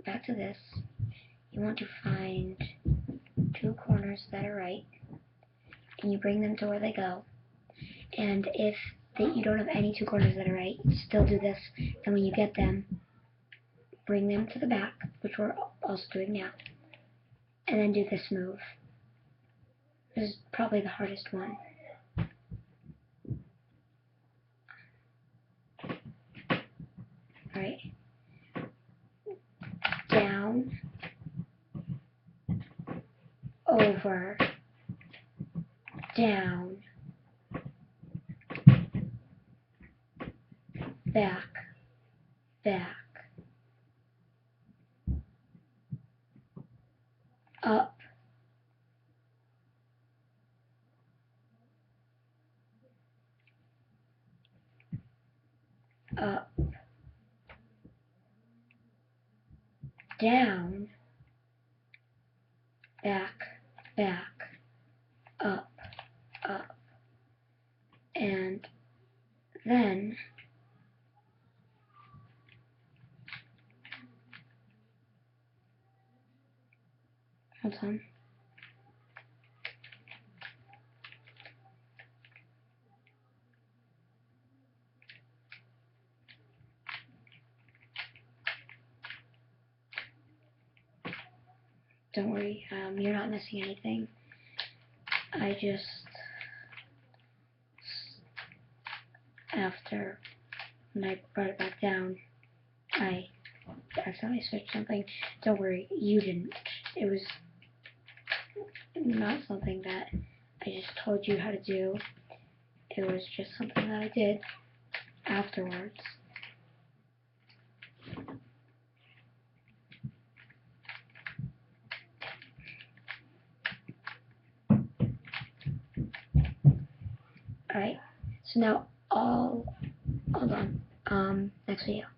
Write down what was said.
back to this, you want to find two corners that are right, and you bring them to where they go. And if you don't have any two corners that are right, you still do this. And when you get them, bring them to the back, which we're also doing now, and then do this move. This is probably the hardest one. Alright. Down, over, down, back, back, up, up, down, back, back, up, up, and then hold on. Don't worry, you're not missing anything. I just, after when I brought it back down, I accidentally switched something. Don't worry, you didn't. It was not something that I just told you how to do. It was just something that I did afterwards. Alright, so now hold on, next video.